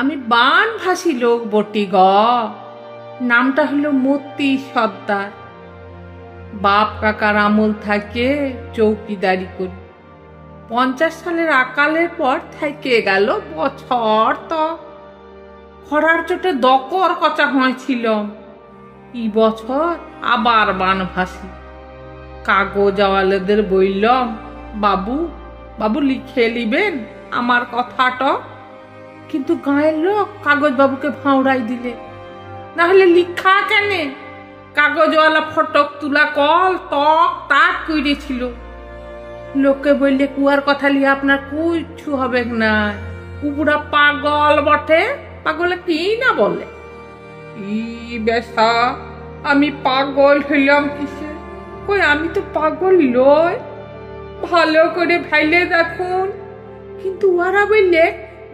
আমি বানভাসী লোক বটি গ। নামটা হলো মতি সর্দার। বাপ কাকার আমল থাকে চৌকিদারি করি। 50 সালের আকালের পর থেকে গেল বছর তো খরার চোটে দকর কচা হয়েছিল। এই বছর আবার বানভাসী। কাগজওয়ালাদের বললাম, বাবু বাবু লিখে নিবেন আমার কথাটা। কিন্তু গায়ের লোক কাগজ বাবুকে ভাঁড়াই দিলে। না হলে লিখা কেন? কাগজওয়ালা ফটক তুলা কল তক তাক কইরেছিল। লোকে বললে কুয়ার কথা লিয়ে আপনার কিচ্ছু হবে না, কুকুরা পাগল বটে। পাগলে কি না বলে? ই বেশা, আমি পাগল হইলাম কিসে? কই আমি তো পাগল লই, ভালো করে ভাইলে দেখুন। কিন্তু ওরা বললে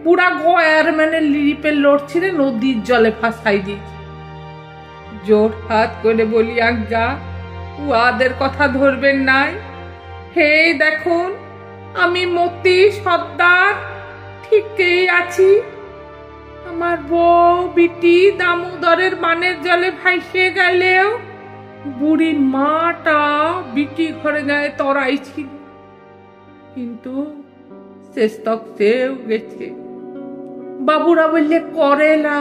বুড়া গয়ার মানে লিরিপের লড়ছিলে নদীর জলে ফাঁসাই দিয়েছে। জোর হাত করে বলি আজ্ঞা, উহাদের কথা ধরবেন নাই। হে দেখুন, আমি মতি সর্দার ঠিকই আছি। আমার বউ বিটি দামোদরের বানের জলে ভাইসে গেলেও বুড়ি মাটা বিটি ঘরে গায়ে তরাই ছিল। কিন্তু শেষ তক সেও গেছে। বাবুরা বললে করেলা,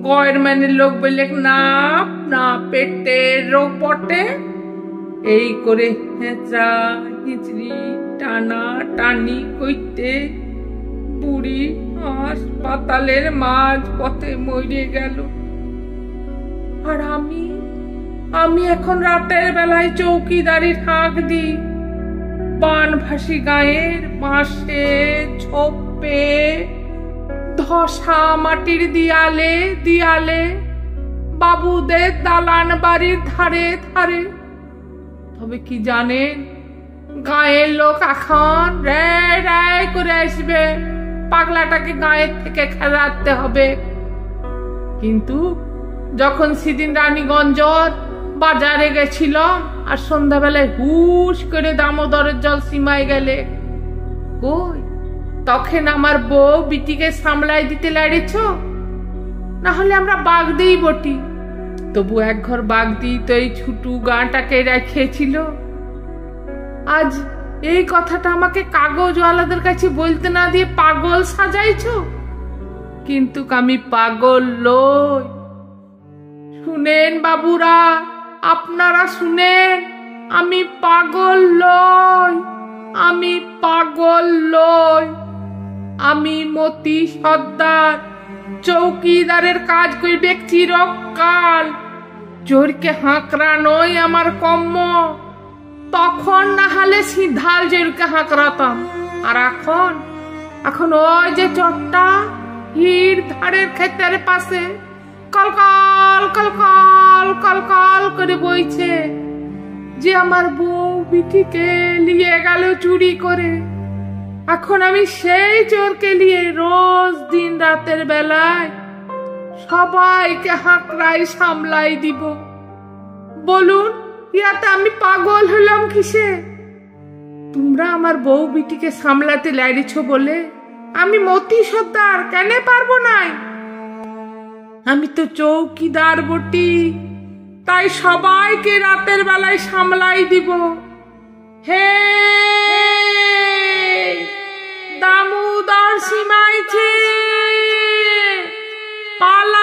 গয়ের মানের লোক বললে না না পেটের রোগ বটে। এই করে হেঁচড়া হিঁচড়ি টানা টানি কইতে বুড়ি হাসপাতালের মাঝ পথে মরে গেল। আর আমি এখন রাতের বেলায় চৌকিদারির হাঁক দিই। বানভাসী গায়ের বাঁশে ছোপে ধসা মাটির দিয়ালে দিয়ালে বাবুদের দালান বাড়ির ধারে ধারে। তবে কি জানেন, গায়ের লোক এখন রায় রায় করে আসবে, পাগলাটাকে গায়ের থেকে খেলাতে হবে। কিন্তু যখন সেদিন রানীগঞ্জর বাজারে গেছিলাম আর সন্ধ্যাবেলায় হুশ করে দামোদরের জল সীমায় গেলে, কই তখন আমার বউ বিটিকে সামলাই দিতে লাড়েছ। না হলে আমরা বাগ দিই বটি। তবু এক ঘর বাগ দিই তো এই ছুটু গাঁটাকে রেখেছিল। আজ এই কথাটা আমাকে কাগজওয়ালাদের কাছে বলতে না দিয়ে পাগল সাজাইছ। কিন্তু আমি পাগল লই। শুনেন বাবুরা, আপনারা শুনেন, আমি পাগল লই, আমি পাগল লই। আমি মতি সর্দার চৌকিদারের কাজ করবে চিরকাল। জোরকে হাঁকড়ানোই আমার কম্ম। তখন না হলে সিদ্ধাল জোরকে হাঁকড়াতাম। আর এখন ওই যে চটটা হির ধারের ক্ষেতের পাশে কলকল কলকল কলকল করে বইছে, যে আমার বউ বিটিকে নিয়ে গেল চুরি করে। এখন আমি সেই চোরকে নিয়ে রোজ দিন রাতের বেলায় সবাইকে হাঁকড়াই সামলাই দিব। বলুন, ইয়াতে আমি পাগল হলাম কিসে? তোমরা আমার বউ বিটিকে সামলাতে লাইছ বলে আমি মতি সর্দার কেন পারবো নাই? আমি তো চৌকিদার বটি, তাই সবাইকে রাতের বেলায় সামলাই দিব। হে দামোদর সীমাইছে, পালা।